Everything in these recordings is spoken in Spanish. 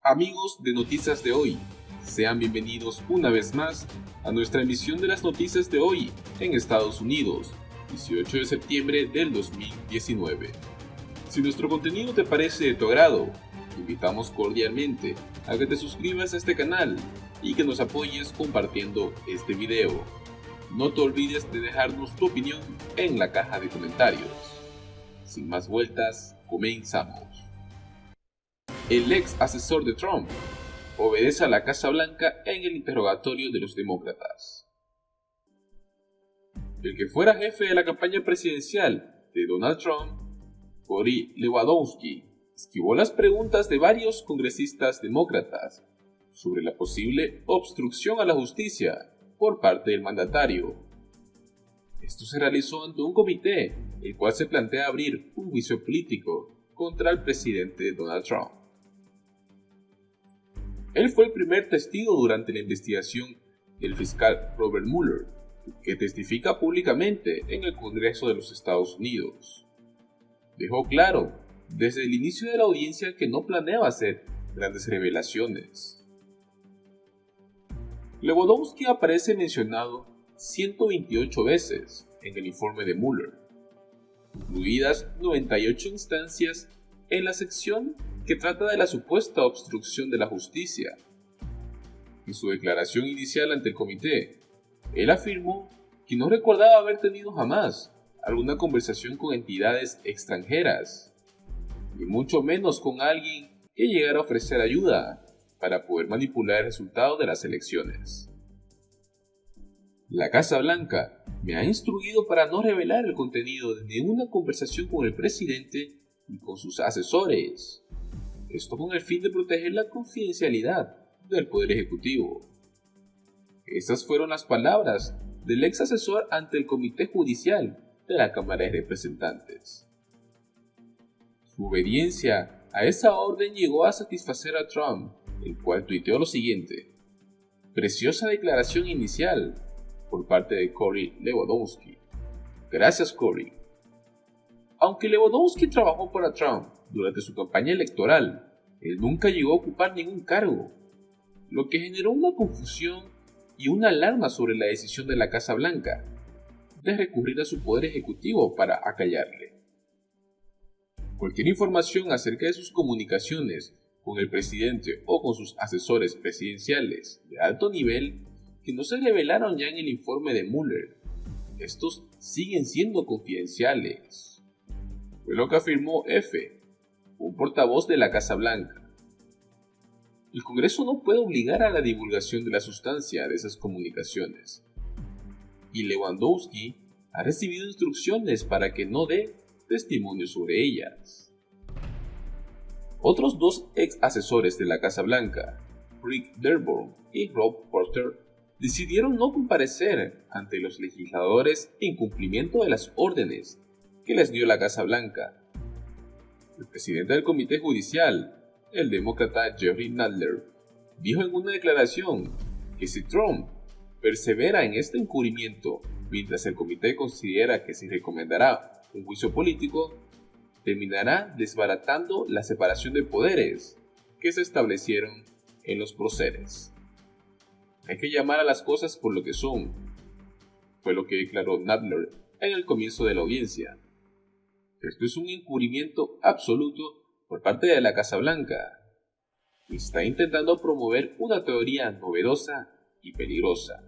Amigos de Noticias de Hoy, sean bienvenidos una vez más a nuestra emisión de las noticias de hoy en Estados Unidos, 18 de septiembre del 2019. Si nuestro contenido te parece de tu agrado, te invitamos cordialmente a que te suscribas a este canal y que nos apoyes compartiendo este video. No te olvides de dejarnos tu opinión en la caja de comentarios. Sin más vueltas, comenzamos. El ex asesor de Trump obedece a la Casa Blanca en el interrogatorio de los demócratas. El que fuera jefe de la campaña presidencial de Donald Trump, Cory Lewandowski, esquivó las preguntas de varios congresistas demócratas sobre la posible obstrucción a la justicia por parte del mandatario. Esto se realizó ante un comité, el cual se plantea abrir un juicio político contra el presidente Donald Trump. Él fue el primer testigo durante la investigación del fiscal Robert Mueller, que testifica públicamente en el Congreso de los Estados Unidos. Dejó claro desde el inicio de la audiencia que no planeaba hacer grandes revelaciones. Lewandowski aparece mencionado 128 veces en el informe de Mueller, incluidas 98 instancias en la sección que trata de la supuesta obstrucción de la justicia. En su declaración inicial ante el comité, él afirmó que no recordaba haber tenido jamás alguna conversación con entidades extranjeras, ni mucho menos con alguien que llegara a ofrecer ayuda para poder manipular el resultado de las elecciones. La Casa Blanca me ha instruido para no revelar el contenido de ninguna conversación con el presidente y con sus asesores. Esto con el fin de proteger la confidencialidad del Poder Ejecutivo. Estas fueron las palabras del ex asesor ante el Comité Judicial de la Cámara de Representantes. Su obediencia a esa orden llegó a satisfacer a Trump, el cual tuiteó lo siguiente: "Preciosa declaración inicial por parte de Cory Lewandowski. Gracias, Cory". Aunque Lewandowski trabajó para Trump durante su campaña electoral, él nunca llegó a ocupar ningún cargo, lo que generó una confusión y una alarma sobre la decisión de la Casa Blanca de recurrir a su poder ejecutivo para acallarle. Cualquier información acerca de sus comunicaciones con el presidente o con sus asesores presidenciales de alto nivel que no se revelaron ya en el informe de Mueller, estos siguen siendo confidenciales. Fue lo que afirmó F., un portavoz de la Casa Blanca. El Congreso no puede obligar a la divulgación de la sustancia de esas comunicaciones, y Lewandowski ha recibido instrucciones para que no dé testimonio sobre ellas. Otros dos ex asesores de la Casa Blanca, Rick Dearborn y Rob Porter, decidieron no comparecer ante los legisladores en cumplimiento de las órdenes que les dio la Casa Blanca. El presidente del Comité Judicial, el demócrata Jerry Nadler, dijo en una declaración que si Trump persevera en este encubrimiento mientras el comité considera que se recomendará un juicio político, terminará desbaratando la separación de poderes que se establecieron en los próceres. Hay que llamar a las cosas por lo que son, fue lo que declaró Nadler en el comienzo de la audiencia. Esto es un encubrimiento absoluto por parte de la Casa Blanca, y está intentando promover una teoría novedosa y peligrosa: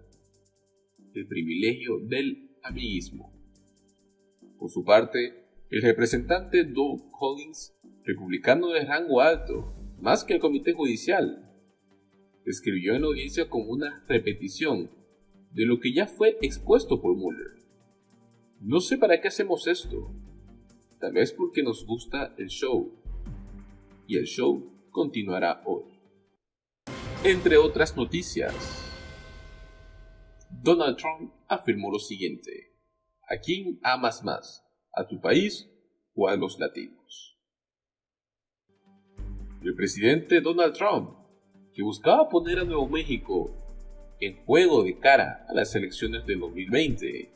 el privilegio del amiguismo. Por su parte, el representante Doug Collins, republicano de rango alto, más que el comité judicial, describió en la audiencia como una repetición de lo que ya fue expuesto por Mueller. "No sé para qué hacemos esto. Tal vez porque nos gusta el show. Y el show continuará hoy". Entre otras noticias, Donald Trump afirmó lo siguiente: "¿A quién amas más? ¿A tu país o a los latinos?". El presidente Donald Trump, que buscaba poner a Nuevo México en juego de cara a las elecciones de 2020,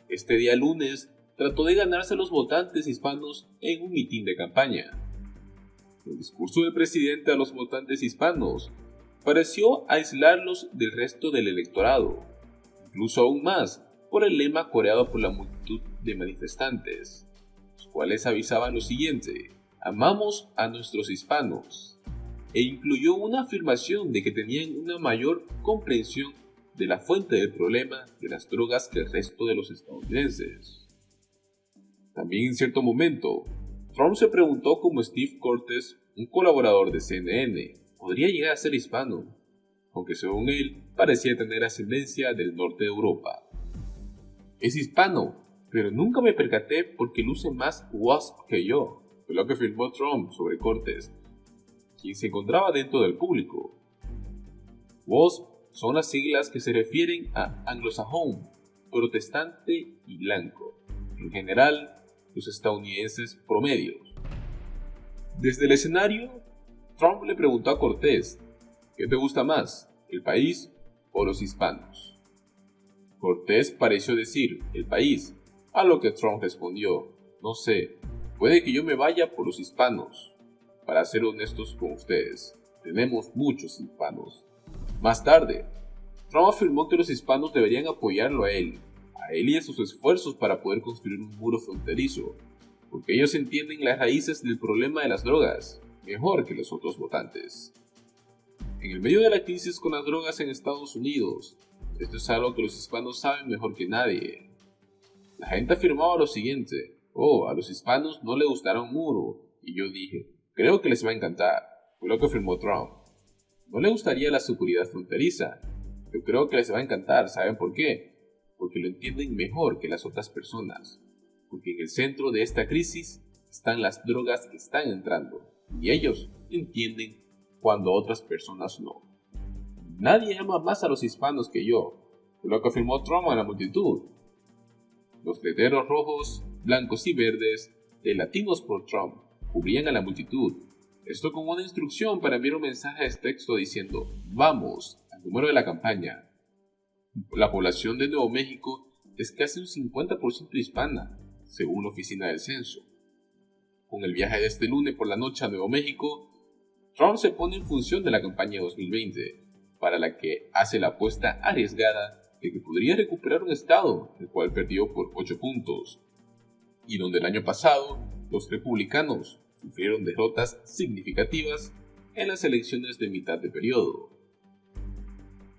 este día lunes trató de ganarse a los votantes hispanos en un mitin de campaña. El discurso del presidente a los votantes hispanos pareció aislarlos del resto del electorado, incluso aún más por el lema coreado por la multitud de manifestantes, los cuales avisaban lo siguiente: amamos a nuestros hispanos, e incluyó una afirmación de que tenían una mayor comprensión de la fuente del problema de las drogas que el resto de los estadounidenses. También en cierto momento, Trump se preguntó cómo Steve Cortes, un colaborador de CNN, podría llegar a ser hispano, aunque según él parecía tener ascendencia del norte de Europa. Es hispano, pero nunca me percaté porque luce más WASP que yo, fue lo que afirmó Trump sobre Cortes, quien se encontraba dentro del público. WASP son las siglas que se refieren a anglosajón, protestante y blanco, en general los estadounidenses promedios. Desde el escenario, Trump le preguntó a Cortés: ¿qué te gusta más, el país o los hispanos? Cortés pareció decir el país, a lo que Trump respondió: no sé, puede que yo me vaya por los hispanos. Para ser honestos con ustedes, tenemos muchos hispanos. Más tarde, Trump afirmó que los hispanos deberían apoyarlo a él y a sus esfuerzos para poder construir un muro fronterizo, porque ellos entienden las raíces del problema de las drogas mejor que los otros votantes. En el medio de la crisis con las drogas en Estados Unidos, esto es algo que los hispanos saben mejor que nadie. La gente afirmaba lo siguiente: oh, a los hispanos no les gustará un muro, y yo dije, creo que les va a encantar, fue lo que afirmó Trump. No les gustaría la seguridad fronteriza, yo creo que les va a encantar, ¿saben por qué? Porque lo entienden mejor que las otras personas, porque en el centro de esta crisis están las drogas que están entrando, y ellos entienden cuando otras personas no. Nadie ama más a los hispanos que yo, fue lo que afirmó Trump a la multitud. Los letreros rojos, blancos y verdes de Latinos por Trump cubrían a la multitud, esto con una instrucción para enviar un mensaje de texto diciendo: vamos, al número de la campaña. La población de Nuevo México es casi un 50% hispana, según la oficina del censo. Con el viaje de este lunes por la noche a Nuevo México, Trump se pone en función de la campaña 2020, para la que hace la apuesta arriesgada de que podría recuperar un estado, el cual perdió por 8 puntos, y donde el año pasado los republicanos sufrieron derrotas significativas en las elecciones de mitad de periodo.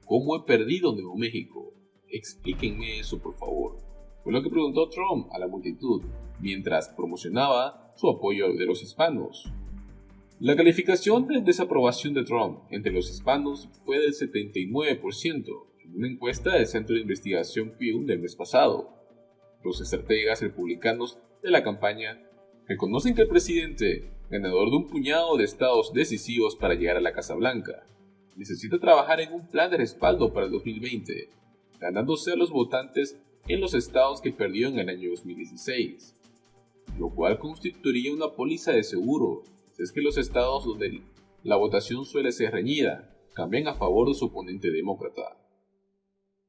¿Cómo he perdido Nuevo México? Explíquenme eso, por favor, fue lo que preguntó Trump a la multitud mientras promocionaba su apoyo de los hispanos. La calificación de desaprobación de Trump entre los hispanos fue del 79% en una encuesta del Centro de Investigación Pew del mes pasado. Los estrategas republicanos de la campaña reconocen que el presidente, ganador de un puñado de estados decisivos para llegar a la Casa Blanca, necesita trabajar en un plan de respaldo para el 2020, ganándose a los votantes en los estados que perdió en el año 2016, lo cual constituiría una póliza de seguro si es que los estados donde la votación suele ser reñida cambian a favor de su oponente demócrata.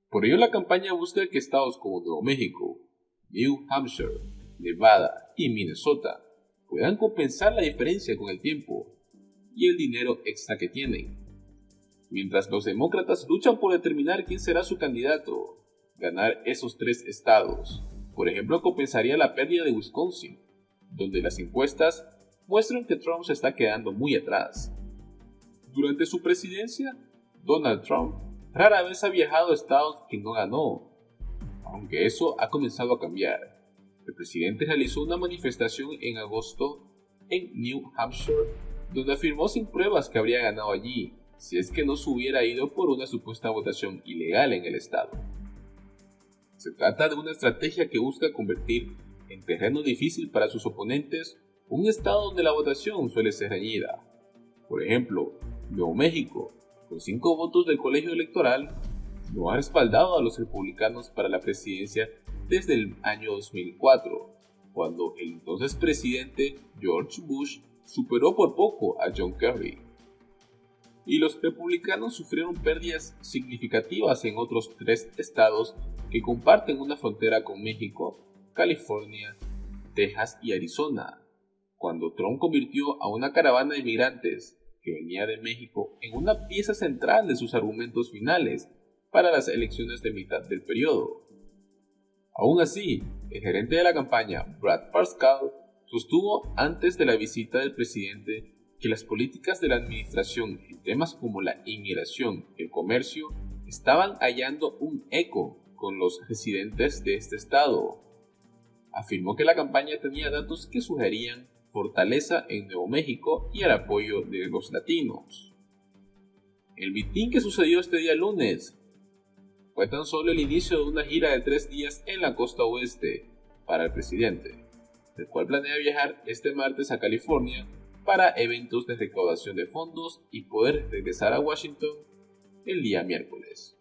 Por ello, la campaña busca que estados como Nuevo México, New Hampshire, Nevada y Minnesota puedan compensar la diferencia con el tiempo y el dinero extra que tienen. Mientras los demócratas luchan por determinar quién será su candidato, ganar esos 3 estados, por ejemplo, compensaría la pérdida de Wisconsin, donde las encuestas muestran que Trump se está quedando muy atrás. Durante su presidencia, Donald Trump rara vez ha viajado a estados que no ganó, aunque eso ha comenzado a cambiar. El presidente realizó una manifestación en agosto en New Hampshire, donde afirmó sin pruebas que habría ganado allí, si es que no se hubiera ido por una supuesta votación ilegal en el estado. Se trata de una estrategia que busca convertir en terreno difícil para sus oponentes un estado donde la votación suele ser reñida. Por ejemplo, Nuevo México, con 5 votos del colegio electoral, no ha respaldado a los republicanos para la presidencia desde el año 2004, cuando el entonces presidente George Bush superó por poco a John Kerry. Y los republicanos sufrieron pérdidas significativas en otros 3 estados que comparten una frontera con México: California, Texas y Arizona. cuando Trump convirtió a una caravana de migrantes que venía de México en una pieza central de sus argumentos finales para las elecciones de mitad del periodo. Aún así, el gerente de la campaña, Brad Parscale, sostuvo antes de la visita del presidente que las políticas de la administración en temas como la inmigración y el comercio estaban hallando un eco con los residentes de este estado. Afirmó que la campaña tenía datos que sugerían fortaleza en Nuevo México y el apoyo de los latinos. El mitin que sucedió este día lunes fue tan solo el inicio de una gira de 3 días en la costa oeste para el presidente, el cual planea viajar este martes a California para eventos de recaudación de fondos y poder regresar a Washington el día miércoles.